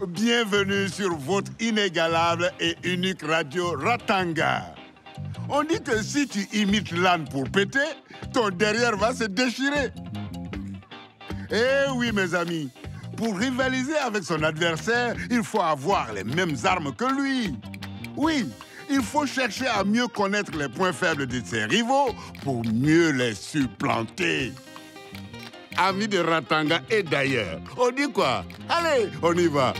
Bienvenue sur votre inégalable et unique radio Ratanga. On dit que si tu imites l'âne pour péter, ton derrière va se déchirer. Eh oui, mes amis, pour rivaliser avec son adversaire, il faut avoir les mêmes armes que lui. Oui, il faut chercher à mieux connaître les points faibles de ses rivaux pour mieux les supplanter. Amis de Ratanga et d'ailleurs, on dit quoi? Allez, on y va.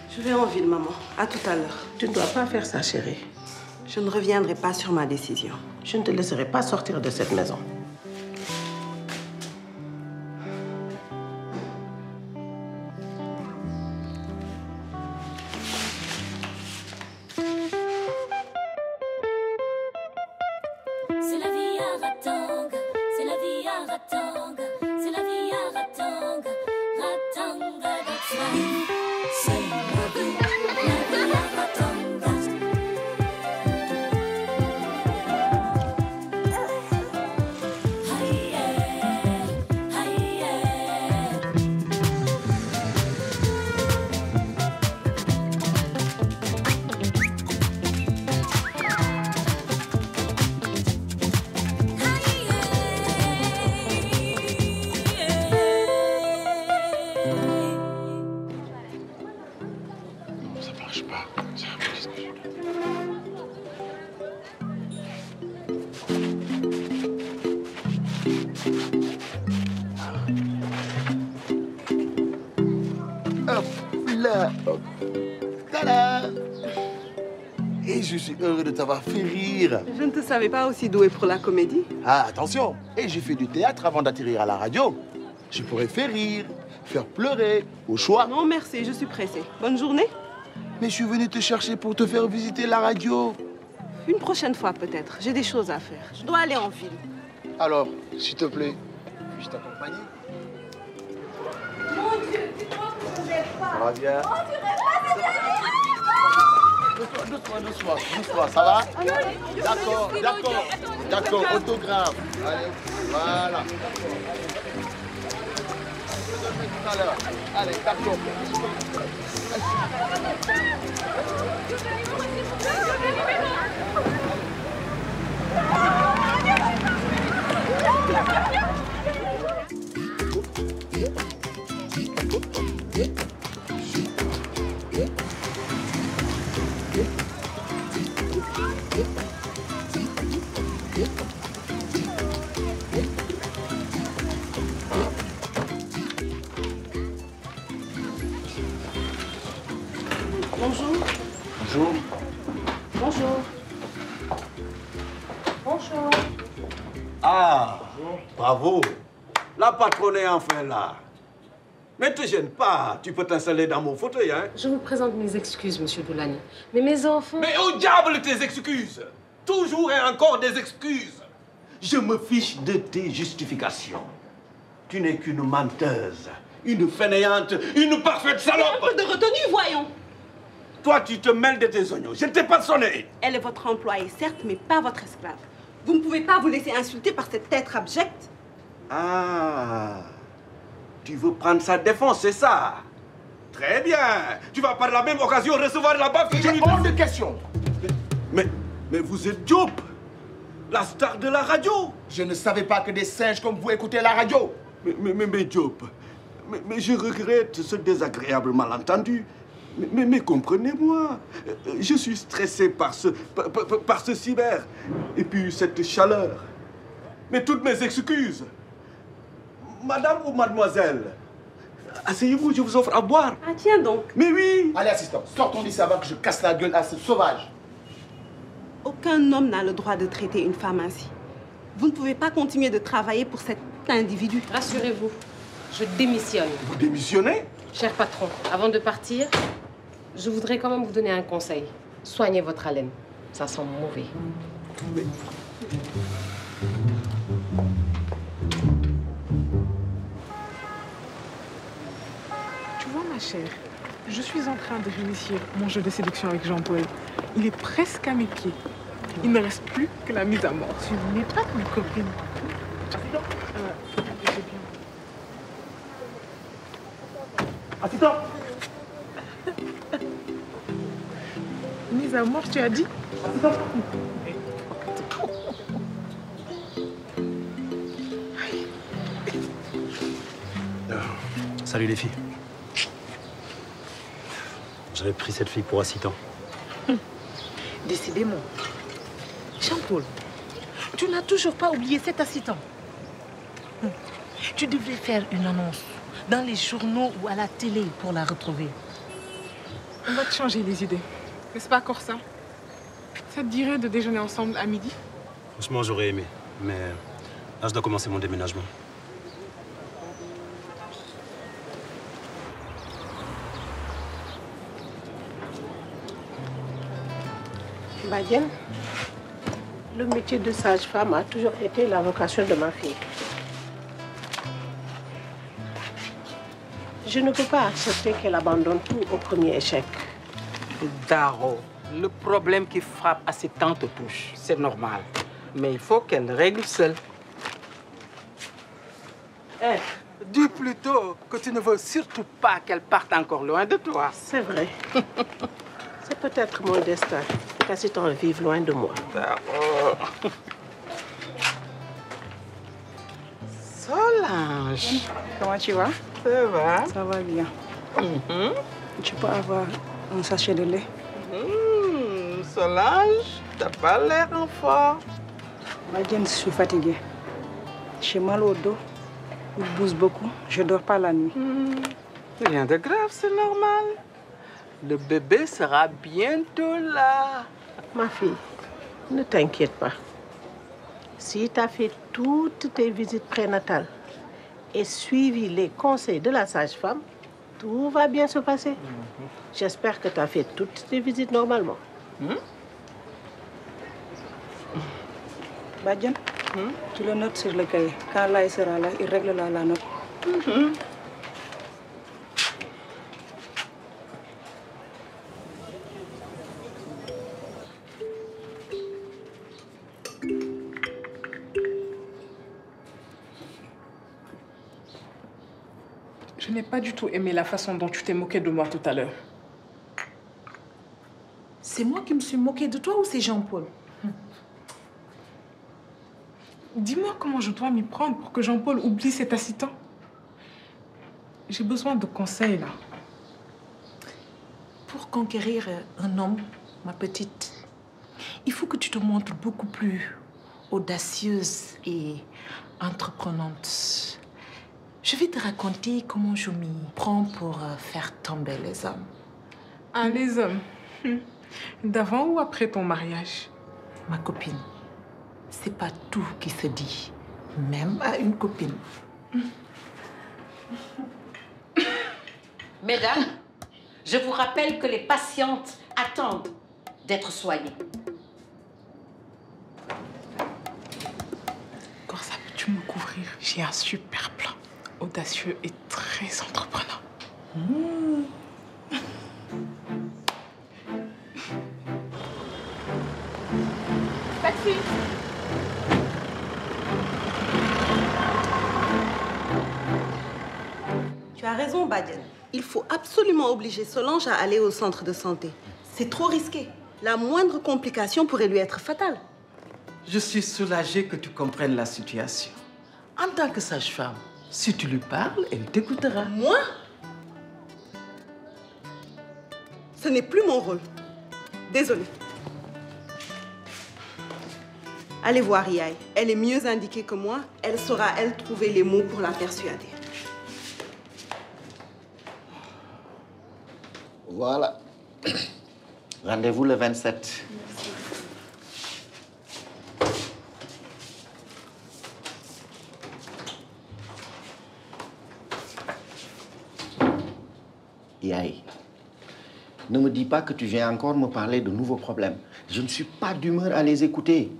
Je vais en ville, maman. À tout à l'heure. Tu ne dois pas faire ça, chérie. Je ne reviendrai pas sur ma décision. Je ne te laisserai pas sortir de cette maison. C'est la vie à Ratanga, c'est la vie à Ratanga, c'est la vie à Ratanga, Ratanga, that's life. C'est la vie à Ratanga. Aïe, aïe, Ça marche pas. Qu'est-ce que je fais? Hop là, hop. Tada! Et je suis heureux de t'avoir fait rire. Je ne te savais pas aussi doué pour la comédie. Ah, attention. Et j'ai fait du théâtre avant d'atterrir à la radio. Je pourrais faire rire, faire pleurer, au choix. Non, merci, je suis pressée. Bonne journée. Mais je suis venu te chercher pour te faire visiter la radio. Une prochaine fois, peut-être. J'ai des choses à faire. Je dois aller en ville. Alors, s'il te plaît, puis-je t'accompagner? Mon Dieu, dis-moi que je ne rêve pas. Ça va bien? Oh, tu rêves pas, Doucement, ça va? D'accord, autographe. Allez, voilà. Je te le fais tout à l'heure. Allez, d'accord. Bonjour. Bonjour. Bonjour. Bonjour. Ah, bravo. La patronne est enfin là. Ne te gêne pas, tu peux t'installer dans mon fauteuil, hein. Je vous présente mes excuses, monsieur Doulani. Mais mes enfants... Mais au diable tes excuses. Toujours et encore des excuses. Je me fiche de tes justifications. Tu n'es qu'une menteuse, une fainéante, une parfaite salope. Un peu de retenue, voyons. Toi, tu te mêles de tes oignons. Je ne t'ai pas sonné. Elle est votre employée, certes, mais pas votre esclave. Vous ne pouvez pas vous laisser insulter par cette être abjecte. Ah, tu veux prendre sa défense, c'est ça? Très bien. Tu vas par la même occasion recevoir la baffe que je lui Hors de question. Mais vous êtes Diop, la star de la radio. Je ne savais pas que des singes comme vous écoutaient la radio. Mais Diop, mais je regrette ce désagréable malentendu. Mais comprenez-moi, je suis stressé par ce cyber et puis cette chaleur. Mais toutes mes excuses. Madame ou mademoiselle, asseyez-vous, je vous offre à boire. Ah, tiens donc. Mais oui. Allez, assistant, sortons d'ici avant que je casse la gueule à ce sauvage. Aucun homme n'a le droit de traiter une femme ainsi. Vous ne pouvez pas continuer de travailler pour cet individu. Rassurez-vous, je démissionne. Vous démissionnez? Cher patron, avant de partir, je voudrais quand même vous donner un conseil. Soignez votre haleine. Ça sent mauvais. Mais... Tu vois, ma chère, Je suis en train de réinitier mon jeu de séduction avec Jean-Paul. Il est presque à mes pieds. Il ne reste plus que la mise à mort. Tu n'es pas ma copine. J'ai bien. Assistant! Mise à mort, tu as dit? Salut les filles. J'avais pris cette fille pour assistant. Décidément. Jean-Paul, tu n'as toujours pas oublié cet assistant. Tu devrais faire une annonce dans les journaux ou à la télé pour la retrouver. On va te changer les idées. N'est-ce pas encore ça? Ça te dirait de déjeuner ensemble à midi? Franchement, j'aurais aimé. Mais là, je dois commencer mon déménagement. Badiane, le métier de sage-femme a toujours été la vocation de ma fille. Je ne peux pas accepter qu'elle abandonne tout au premier échec. Daro, le problème qui frappe à ses tantes te touche, c'est normal. Mais il faut qu'elle règle seule. Eh, dis plutôt que tu ne veux surtout pas qu'elle parte encore loin de toi. C'est vrai. C'est peut-être mon destin qu'Assistant vive loin de moi. Daro. Solange. Comment tu vas? Ça va? Ça va bien. Tu peux avoir un sachet de lait? Solange, t'as pas l'air en forme. Badiane, je suis fatiguée. J'ai mal au dos. Il bouge beaucoup. Je dors pas la nuit. Rien de grave, c'est normal. Le bébé sera bientôt là. Ma fille, ne t'inquiète pas. Si tu as fait toutes tes visites prénatales et suivi les conseils de la sage-femme, tout va bien se passer. J'espère que tu as fait toutes tes visites normalement. Badiane, tu le notes sur le cahier. Quand là, il sera là, il règle la note. Je n'ai pas du tout aimé la façon dont tu t'es moqué de moi tout à l'heure. C'est moi qui me suis moquée de toi ou c'est Jean-Paul? Dis-moi comment je dois m'y prendre pour que Jean-Paul oublie cet assistant. J'ai besoin de conseils, là. Pour conquérir un homme, ma petite, il faut que tu te montres beaucoup plus audacieuse et entreprenante. Je vais te raconter comment je m'y prends pour faire tomber les hommes. Ah, les hommes? D'avant ou après ton mariage? Ma copine, c'est pas tout qui se dit, même à une copine. Mesdames, je vous rappelle que les patientes attendent d'être soignées. Corsa, peux-tu me couvrir? J'ai un super plan, audacieux et très entreprenant. Taxi! Tu as raison, Badiane. Il faut absolument obliger Solange à aller au centre de santé. C'est trop risqué. La moindre complication pourrait lui être fatale. Je suis soulagée que tu comprennes la situation. En tant que sage-femme, si tu lui parles, elle t'écoutera. Moi? Ce n'est plus mon rôle. Désolée. Allez voir Yaye. Elle est mieux indiquée que moi. Elle saura, elle, trouver les mots pour la persuader. Voilà. Rendez-vous le 27. Merci. Yaye, ne me dis pas que tu viens encore me parler de nouveaux problèmes. Je ne suis pas d'humeur à les écouter.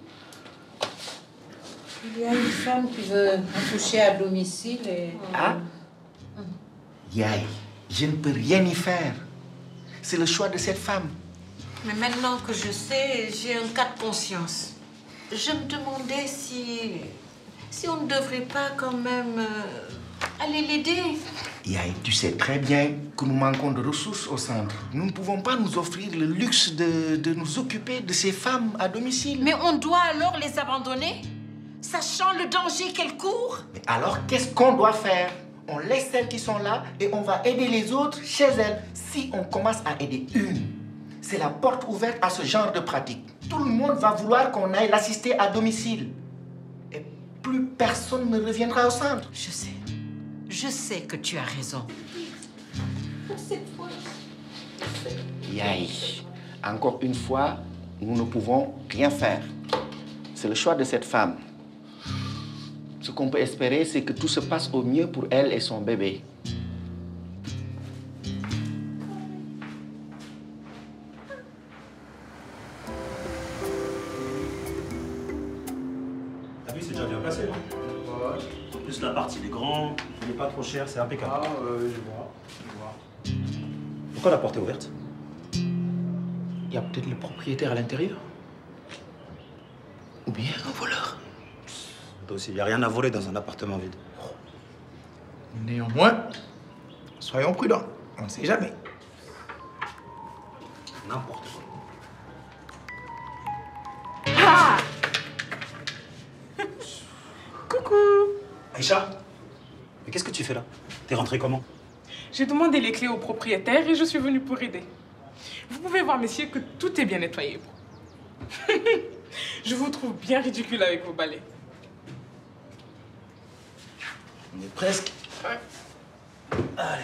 Il y a une femme qui veut accoucher à domicile et... Ah? Yaye, je ne peux rien y faire. c'est le choix de cette femme. Mais maintenant que je sais, j'ai un cas de conscience. Je me demandais si on ne devrait pas quand même aller l'aider. Yaï, tu sais très bien que nous manquons de ressources au centre. Nous ne pouvons pas nous offrir le luxe de nous occuper de ces femmes à domicile. Mais on doit alors les abandonner, sachant le danger qu'elles courent? Mais alors, qu'est-ce qu'on doit faire? On laisse celles qui sont là et on va aider les autres chez elles. Si on commence à aider une, c'est la porte ouverte à ce genre de pratique. Tout le monde va vouloir qu'on aille l'assister à domicile. Et plus personne ne reviendra au centre. Je sais que tu as raison. Yaï, encore une fois, nous ne pouvons rien faire. C'est le choix de cette femme. Ce qu'on peut espérer, c'est que tout se passe au mieux pour elle et son bébé. T'as vu, c'est déjà bien passé, non? Ouais. En plus, l'appart, il est grand, il n'est pas trop cher, c'est impeccable. Ah, je vois. Pourquoi la porte est ouverte? Il y a peut-être le propriétaire à l'intérieur. Ou bien un voleur. Toi aussi, il n'y a rien à voler dans un appartement vide. Néanmoins, soyons prudents. On ne sait jamais. N'importe quoi. Ah! Coucou! Aïcha, mais qu'est-ce que tu fais là? T'es rentrée comment? J'ai demandé les clés au propriétaire et je suis venue pour aider. Vous pouvez voir, messieurs, que tout est bien nettoyé. Je vous trouve bien ridicule avec vos balais. On est presque. Ouais. Allez.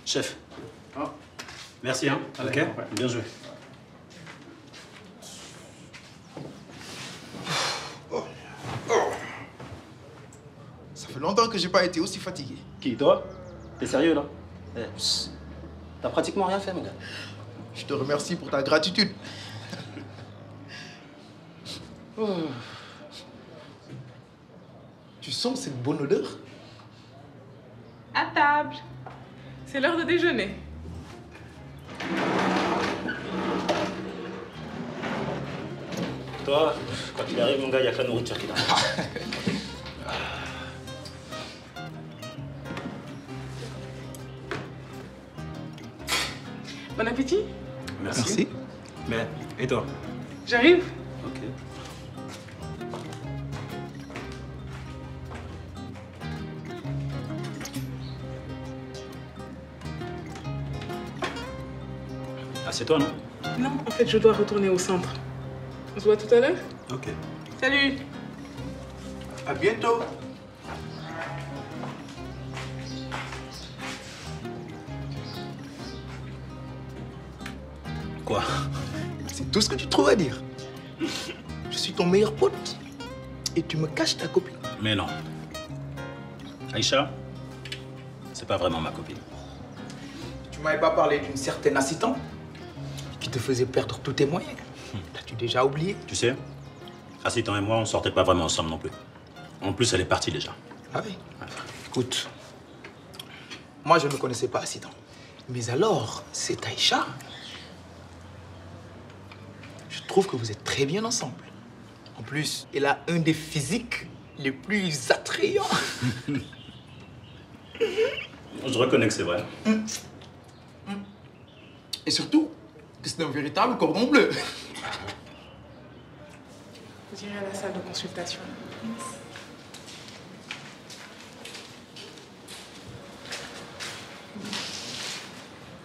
Chef. Merci, hein. Ok, bien joué. Ça fait longtemps que j'ai pas été aussi fatigué. Qui, toi? T'es sérieux, là? T'as pratiquement rien fait, mon gars. Je te remercie pour ta gratitude. Tu sens cette bonne odeur? À table. C'est l'heure de déjeuner. Toi, quand il arrive, mon gars, il n'y a que la nourriture qui t'arrive. Bon appétit. Merci. Mais, et toi? J'arrive. Ok. Assieds-toi, non? Non, en fait, je dois retourner au centre. On se voit tout à l'heure? Ok. Salut. À bientôt. Quoi? C'est tout ce que tu trouves à dire. Je suis ton meilleur pote et tu me caches ta copine. Mais non. Aïcha, c'est pas vraiment ma copine. Tu m'avais pas parlé d'une certaine assistante qui te faisait perdre tous tes moyens. T'as-tu déjà oublié? Tu sais, Assitan et moi, on sortait pas vraiment ensemble non plus. En plus, elle est partie déjà. Ah oui? Écoute, moi je ne connaissais pas Assitan. Mais alors, c'est Aïcha. Je trouve que vous êtes très bien ensemble. En plus, elle a un des physiques les plus attrayants. Je reconnais que c'est vrai. Et surtout, que c'est un véritable cordon bleu. Vous irez à la salle de consultation.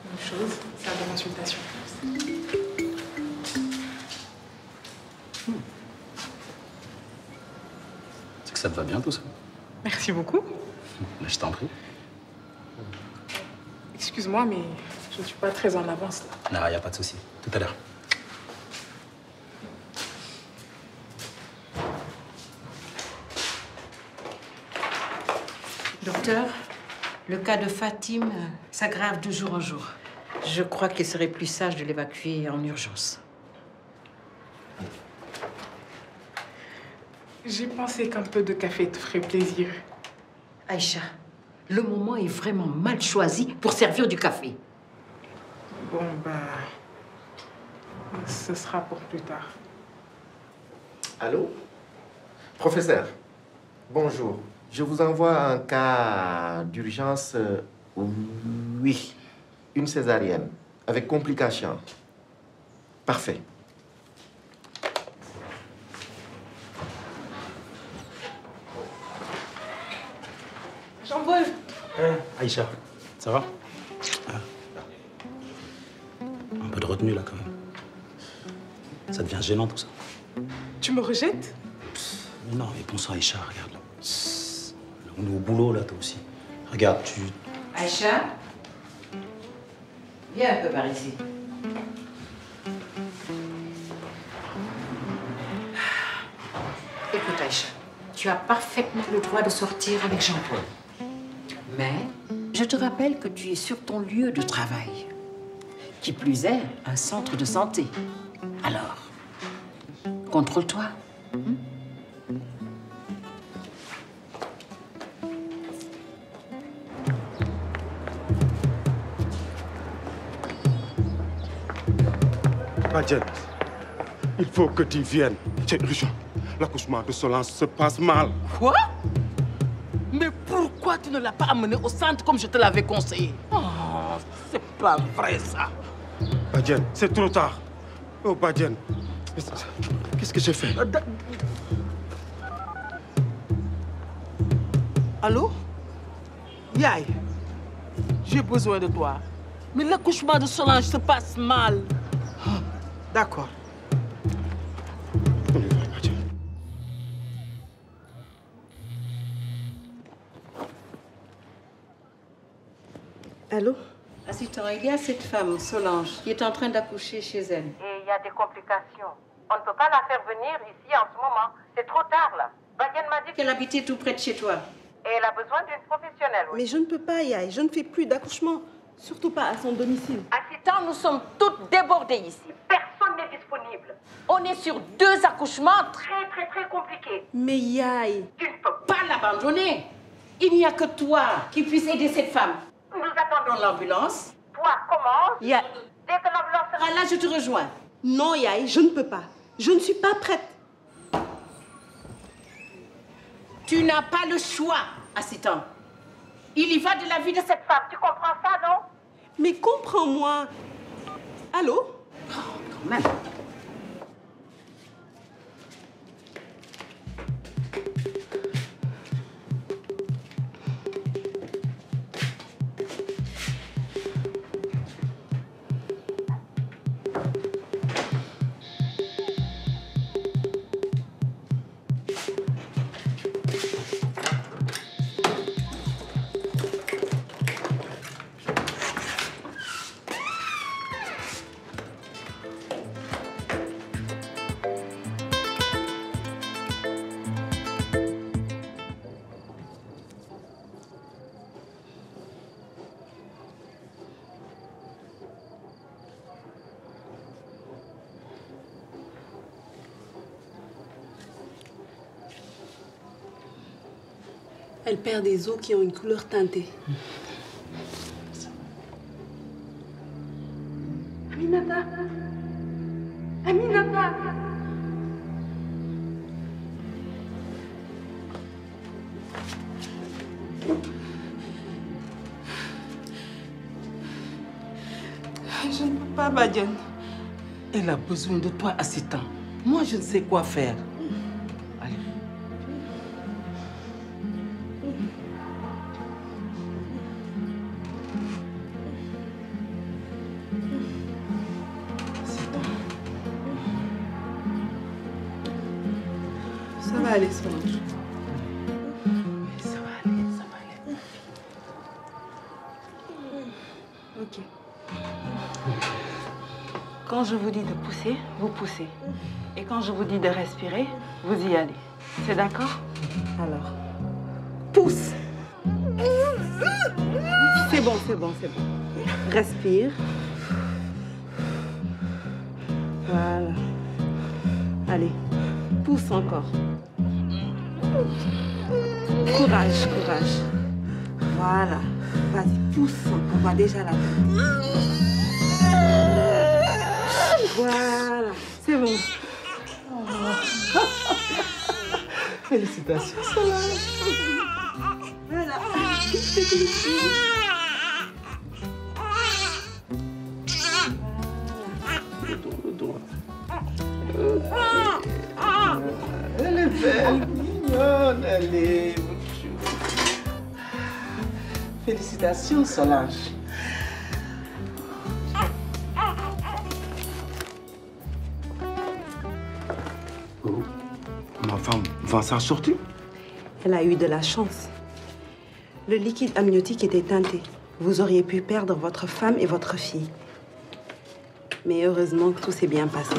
Même chose, salle de consultation. C'est que ça te va bien tout ça. Merci beaucoup. Mais je t'en prie. Excuse-moi, mais je ne suis pas très en avance là. Non, y a pas de souci. Tout à l'heure. Docteur, le cas de Fatim s'aggrave de jour en jour. Je crois qu'il serait plus sage de l'évacuer en urgence. J'ai pensé qu'un peu de café te ferait plaisir. Aïcha, le moment est vraiment mal choisi pour servir du café. Bon, ce sera pour plus tard. Allô? Professeur, bonjour. Je vous envoie un cas d'urgence, oui, une césarienne, avec complications. Parfait. Jean-Paul. Aïcha, ça va? Un peu de retenue là quand même. Ça devient gênant tout ça. Tu me rejettes? Mais non, mais bon sang Aïcha, regarde là. On est au boulot là, toi aussi. Regarde, tu... Aïcha, viens un peu par ici. Écoute Aïcha, tu as parfaitement le droit de sortir avec Jean-Paul. Mais je te rappelle que tu es sur ton lieu de travail. Qui plus est, un centre de santé. Alors, contrôle-toi. Badiane, il faut que tu viennes. C'est urgent. L'accouchement de Solange se passe mal. Quoi? Mais pourquoi tu ne l'as pas amené au centre comme je te l'avais conseillé? Oh, c'est pas vrai ça. Badiane, c'est trop tard. Oh Badiane, qu'est-ce que j'ai fait? Allô? Yaï, j'ai besoin de toi. Mais l'accouchement de Solange se passe mal. D'accord. Allô? Assistant, il y a cette femme, Solange, qui est en train d'accoucher chez elle. Et il y a des complications. On ne peut pas la faire venir ici en ce moment. C'est trop tard, là. Badiane m'a dit qu'elle habitait tout près de chez toi. Et elle a besoin d'une professionnelle, oui. Mais je ne peux pas, Yaï. Je ne fais plus d'accouchement. Surtout pas à son domicile. Assistant, nous sommes toutes débordées ici. Personne n'est disponible. On est sur 2 accouchements Très compliqués. Mais Yaï... Tu ne peux pas l'abandonner. Il n'y a que toi qui puisse aider cette femme. Nous attendons l'ambulance. Toi, commence. Yaï... Dès que l'ambulance sera là, je te rejoins. Non, Yaï, je ne peux pas. Je ne suis pas prête. Tu n'as pas le choix, assistant. Il y va de la vie de cette femme. Tu comprends ça, non? Mais comprends-moi. Allô? Quand même. Elle perd des os qui ont une couleur teintée. Aminata! Aminata! Je ne peux pas, Badiane. Elle a besoin de toi, assistant. Moi, je ne sais quoi faire. Allez. Ça va aller, Solange. Ça va aller, ça va aller. Ok. Quand je vous dis de pousser, vous poussez. Et quand je vous dis de respirer, vous y allez. C'est d'accord? Alors, pousse. C'est bon, c'est bon, c'est bon. Respire. Voilà. Allez, pousse encore. Courage, courage. Voilà. Vas-y, pousse. On voit déjà la tête. Voilà, c'est bon. Félicitations, Solange. Voilà. Elle est belle, mignonne, elle est... Félicitations, Solange. Oh, ma femme va s'en sortir? Elle a eu de la chance. Le liquide amniotique était teinté. Vous auriez pu perdre votre femme et votre fille. Mais heureusement que tout s'est bien passé.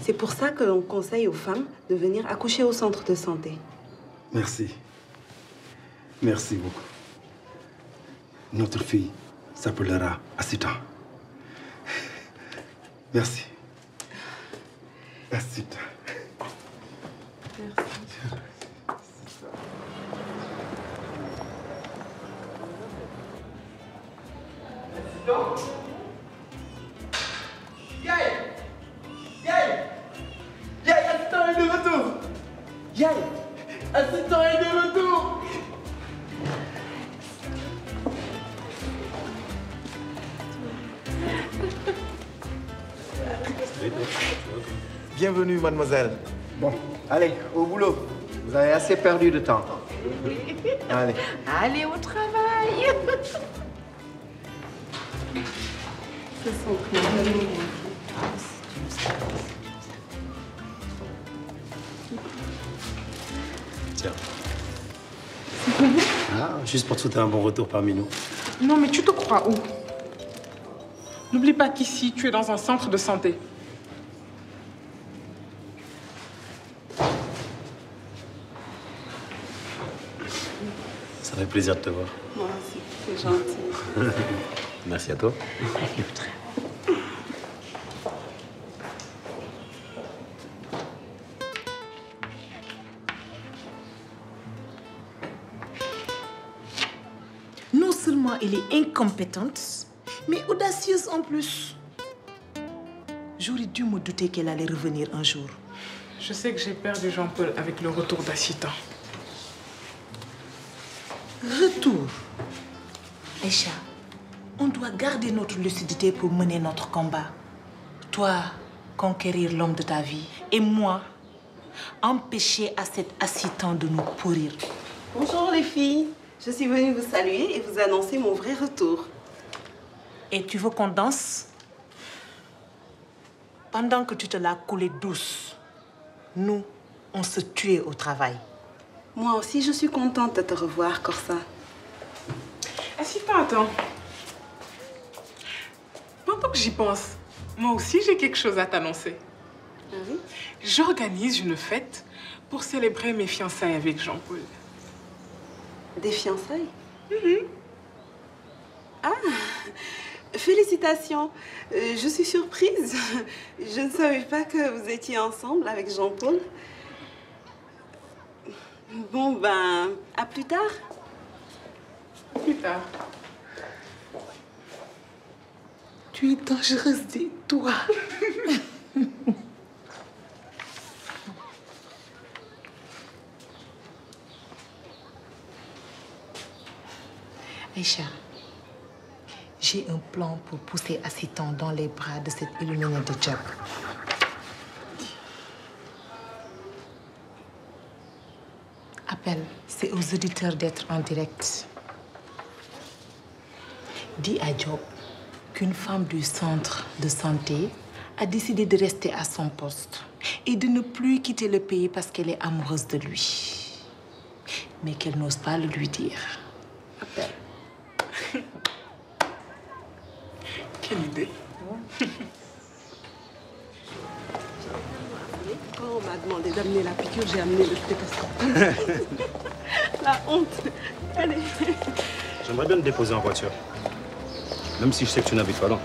C'est pour ça que l'on conseille aux femmes de venir accoucher au centre de santé. Merci. Merci beaucoup. Notre fille s'appellera Asita. Merci. Asita. Assistant est de retour. Yael, assistant est de retour. Bienvenue, mademoiselle. Bon, allez, au boulot. Vous avez assez perdu de temps. Allez. Allez au travail. Ce sont très bien. Tiens. Ah, juste pour te souhaiter un bon retour parmi nous. Non, mais tu te crois où? N'oublie pas qu'ici, tu es dans un centre de santé. Ça fait plaisir de te voir. Moi aussi, c'est gentil. Merci à toi. Non seulement elle est incompétente, mais audacieuse en plus. J'aurais dû me douter qu'elle allait revenir un jour. Je sais que j'ai perdu Jean-Paul avec le retour d'Asita. Retour. Aïcha, on doit garder notre lucidité pour mener notre combat. Toi, conquérir l'homme de ta vie. Et moi, empêcher à cet Assitan de nous pourrir. Bonjour les filles. Je suis venue vous saluer et vous annoncer mon vrai retour. Et tu veux qu'on danse? Pendant que tu te l'as coulée douce, nous, on se tuait au travail. Moi aussi, je suis contente de te revoir, Corsa. Assita, attends. Pendant que j'y pense, moi aussi, j'ai quelque chose à t'annoncer. Ah oui? J'organise une fête pour célébrer mes fiançailles avec Jean-Paul. Des fiançailles? Ah, félicitations. Je suis surprise. Je ne savais pas que vous étiez ensemble avec Jean-Paul. Bon, ben, à plus tard. Plus tard. Tu es dangereuse, dis-toi. Aïcha, j'ai un plan pour pousser Assitan dans les bras de cette illuminée de Jack. Appel, c'est aux auditeurs d'être en direct. Dis à Job qu'une femme du centre de santé a décidé de rester à son poste et de ne plus quitter le pays parce qu'elle est amoureuse de lui. Mais qu'elle n'ose pas le lui dire. Appel. Quelle idée. Quand on m'a demandé d'amener la piqûre, j'ai amené le stéthoscope. La honte. Allez. J'aimerais bien te déposer en voiture. Même si je sais que tu n'habites pas là.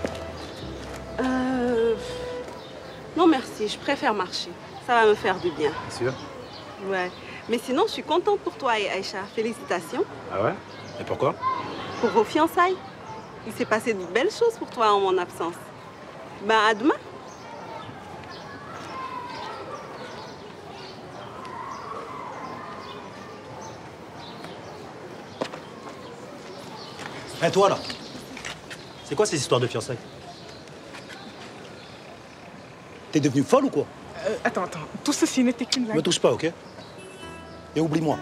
Non, merci. Je préfère marcher. Ça va me faire du bien. Sûr? Ouais. Mais sinon, je suis contente pour toi et Aïcha. Félicitations. Ah ouais? Et pourquoi? Pour vos fiançailles. Il s'est passé de belles choses pour toi en mon absence. Ben, à demain. Hé, toi là, c'est quoi ces histoires de fiançailles? T'es devenue folle ou quoi? Attends, tout ceci n'était qu'une blague. Me touche pas, ok? Et oublie-moi.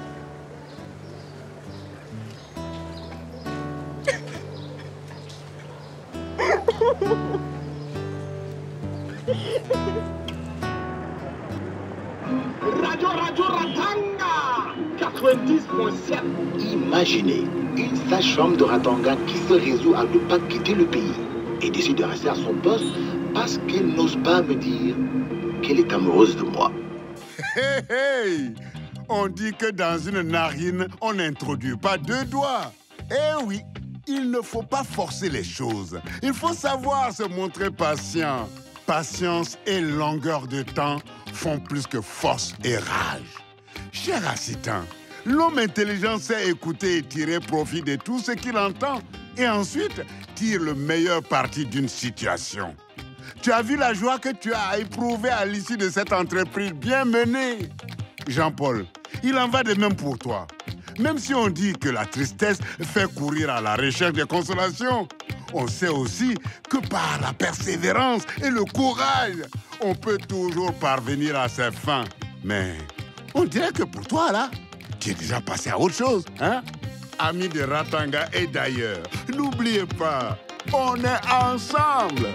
Radio Ratanga 90.7. Imaginez une sage-femme de Ratanga qui se résout à ne pas quitter le pays et décide de rester à son poste parce qu'elle n'ose pas me dire qu'elle est amoureuse de moi. Hey, hey! On dit que dans une narine, on n'introduit pas deux doigts. Eh oui, il ne faut pas forcer les choses. Il faut savoir se montrer patient. Patience et longueur de temps font plus que force et rage. Cher Assitan, l'homme intelligent sait écouter et tirer profit de tout ce qu'il entend et ensuite tire le meilleur parti d'une situation. Tu as vu la joie que tu as éprouvée à l'issue de cette entreprise bien menée. Jean-Paul, il en va de même pour toi. Même si on dit que la tristesse fait courir à la recherche de consolation, on sait aussi que par la persévérance et le courage, on peut toujours parvenir à ses fins. Mais on dirait que pour toi, là, tu es déjà passé à autre chose, hein? Amis de Ratanga et d'ailleurs, n'oubliez pas, on est ensemble.